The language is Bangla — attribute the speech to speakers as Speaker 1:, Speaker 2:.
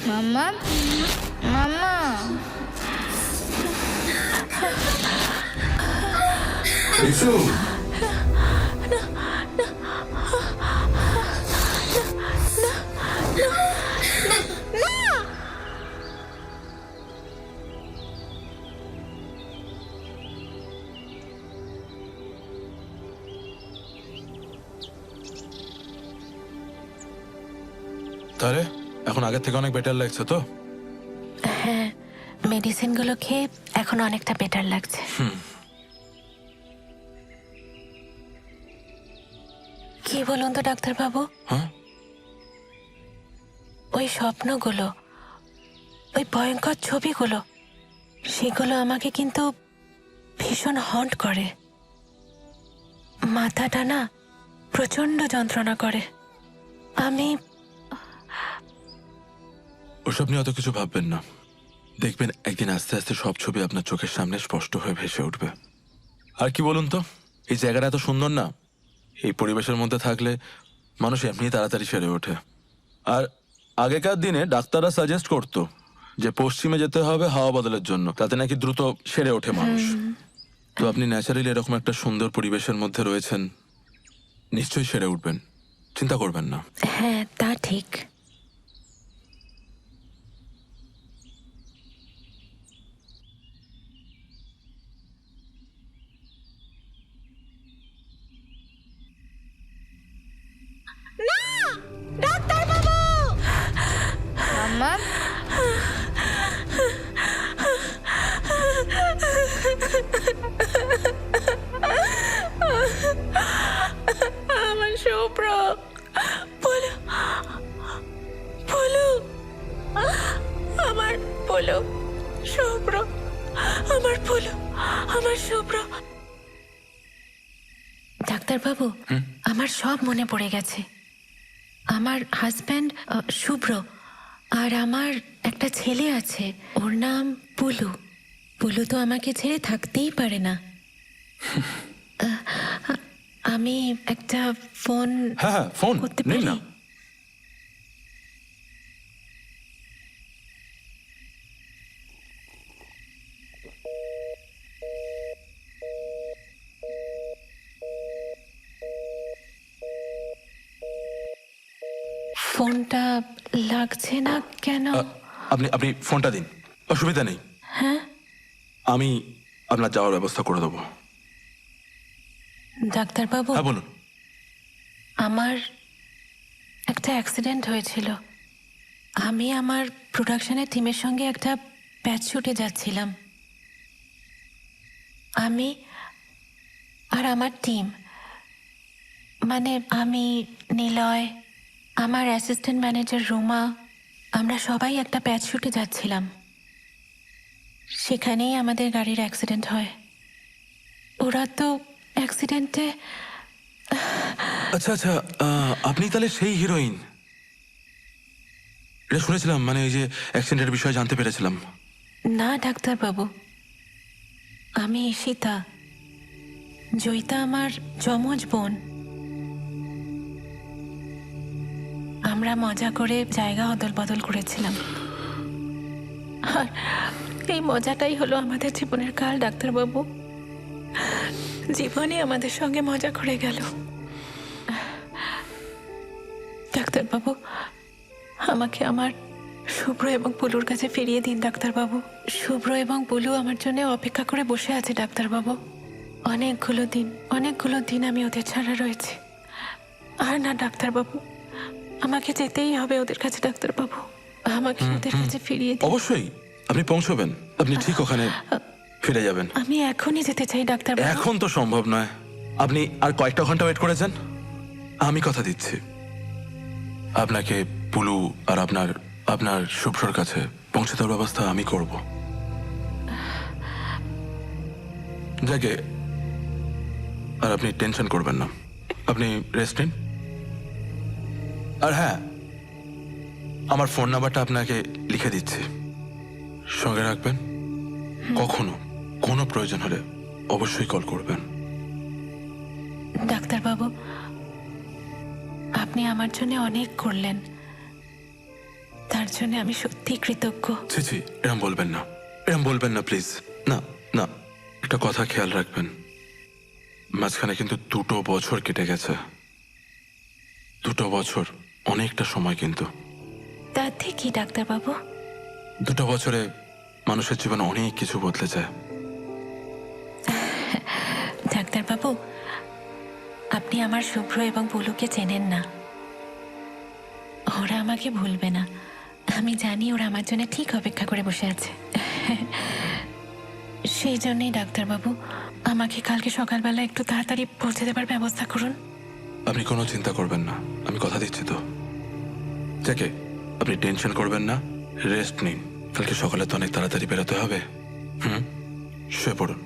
Speaker 1: মাম্মা, মাম্মা।
Speaker 2: এসো।
Speaker 3: তাহলে এখন আগের থেকে অনেক বেটার লাগছে তো?
Speaker 4: হ্যাঁ, মেডিসিনগুলো খেয়ে এখন অনেকটা বেটার লাগছে। কি বলুন তো ডাক্তারবাবু,
Speaker 3: হ্যাঁ,
Speaker 4: ওই স্বপ্নগুলো, ওই ভয়ঙ্কর ছবিগুলো, সেগুলো আমাকে কিন্তু ভীষণ হন্ট করে। মাথাটা না প্রচন্ড যন্ত্রণা করে। আমি
Speaker 3: ওসব নিয়ে অত কিছু ভাববেন না। দেখবেন একদিন আস্তে আস্তে সব ছবি আপনার চোখের সামনে স্পষ্ট হয়ে ভেসে উঠবে। আর কি বলুন তো, এই জায়গাটা এত সুন্দর না? এই পরিবেশের মধ্যে থাকলে মানুষ এমনি তাড়াতাড়ি সেরে ওঠে। আর আগেকার দিনে ডাক্তাররা সাজেস্ট করতো যে পশ্চিমে যেতে হবে হাওয়া বদলের জন্য, তাতে নাকি দ্রুত সেরে ওঠে মানুষ। তো আপনি ন্যাচারালি এরকম একটা সুন্দর পরিবেশের মধ্যে রয়েছেন, নিশ্চয়ই সেরে উঠবেন, চিন্তা করবেন না।
Speaker 4: হ্যাঁ, তা ঠিক।
Speaker 1: মাম্মা,
Speaker 4: আমার শুভ্র, বলো বলো, আমার বলো শুভ্র, আমার বলো, আমার শুভ্র। ডাক্তারবাবু, আমার সব মনে পড়ে গেছে। আমার হাজব্যান্ড শুভ্র, আর আমার একটা ছেলে আছে, ওর নাম পুলু। পুলু তো আমাকে ছেড়ে থাকতেই পারে না। আমি একটা ফোন
Speaker 3: হ্যাঁ হ্যাঁ, ফোন
Speaker 4: করতে
Speaker 3: নিন
Speaker 4: পারি?
Speaker 3: না।
Speaker 4: ফোনটা লাগছে না কেন?
Speaker 3: আপনি আপনি ফোনটা দিন, অসুবিধা নেই।
Speaker 4: হ্যাঁ
Speaker 3: আমি আপনার যাওয়ার ব্যবস্থা করে দেবো।
Speaker 4: ডাক্তারবাবু,
Speaker 3: হ্যাঁ বলুন।
Speaker 4: আমার একটা অ্যাক্সিডেন্ট হয়েছিল। আমি আমার প্রোডাকশনের টিমের সঙ্গে একটা প্যাচ শুটে যাচ্ছিলাম। আমি আর আমার টিম, মানে আমি, নিলয়, আমার অ্যাসিস্ট্যান্ট ম্যানেজার রুমা, আমরা সবাই একটা প্যাচ শুটে যাচ্ছিলাম। সেখানেই আমাদের গাড়ির অ্যাক্সিডেন্ট হয়। ওরা তো অ্যাক্সিডেন্টে...
Speaker 3: আচ্ছা আচ্ছা, আপনি তাহলে সেই হিরোইন? এটা শুনেছিলাম, মানে এই যে অ্যাক্সিডেন্টের বিষয়ে জানতে পেরেছিলাম।
Speaker 4: না ডাক্তারবাবু, আমি ঈশিতা। জয়িতা আমার যমজ বোন। আমরা মজা করে জায়গা অদল বদল করেছিলাম, আর এই মজাটাই হলো আমাদের জীবনের কাল। ডাক্তারবাবু, জীবনই আমাদের সঙ্গে মজা করে গেল। ডাক্তারবাবু, আমাকে আমার শুভ্র এবং পুলুর কাছে ফিরিয়ে দিন ডাক্তারবাবু। শুভ্র এবং পুলু আমার জন্য অপেক্ষা করে বসে আছে ডাক্তারবাবু। অনেকগুলো দিন আমি ওদের ছাড়া রয়েছি। আর না ডাক্তারবাবু, আমাকে যেতেই হবে ওদের কাছে ডাক্তারবাবু। আমাকে ওদের কাছে ফিরিয়ে দিন।
Speaker 3: অবশ্যই আপনি পৌঁছবেন, আপনি ঠিক ওখানে ফিরে যাবেন।
Speaker 4: আমি এখনই যেতে চাই ডাক্তারবাবু।
Speaker 3: এখন তো সম্ভব নয়, আপনি আর কয়েকটা ঘন্টা ওয়েট করেছেন। আমি কথা দিচ্ছি আপনাকে পুলু আর আপনার শুভ্রর কাছে পৌঁছে দেওয়ার ব্যবস্থা আমি করব। যাকে, আর আপনি টেনশন করবেন না, আপনি রেস্ট নিন। আর হ্যাঁ, আমার ফোন নাম্বারটা আপনাকে লিখে দিচ্ছি, সঙ্গে রাখবেন। কখনো কোনো প্রয়োজন হলে অবশ্যই কল করবেন।
Speaker 4: ডাক্তারবাবু, আপনি আমার জন্য অনেক করলেন, তার তার জন্য আমি সত্যি কৃতজ্ঞ।
Speaker 3: ছি ছি, এরম বলবেন না, এরম বলবেন না প্লিজ। না না, একটা কথা খেয়াল রাখবেন, মাঝখানে কিন্তু 2 বছর কেটে গেছে। 2 বছর অনেকটা সময়, কিন্তু
Speaker 4: তাতে কি ডাক্তারবাবু?
Speaker 3: 2 বছরে মানুষের জীবনে অনেক কিছু বদলে যায়।
Speaker 4: ডাক্তারবাবু, আপনি আমার শুভ্র এবং পুলুকে চেনেন না। ওরা আমাকে ভুলবে না, আমি জানি ওরা আমার জন্য ঠিক অপেক্ষা করে বসে আছে। সেই জন্যই ডাক্তারবাবু, আমাকে কালকে সকালবেলা একটু তাড়াতাড়ি পৌঁছে দেবার ব্যবস্থা করুন।
Speaker 3: আপনি কোনো চিন্তা করবেন না, আমি কথা দিচ্ছি তো। যাকে আপনি টেনশন করবেন না, রেস্ট নিন। কালকে সকালে তো অনেক তাড়াতাড়ি বেরোতে হবে। শুয়ে পড়ুন।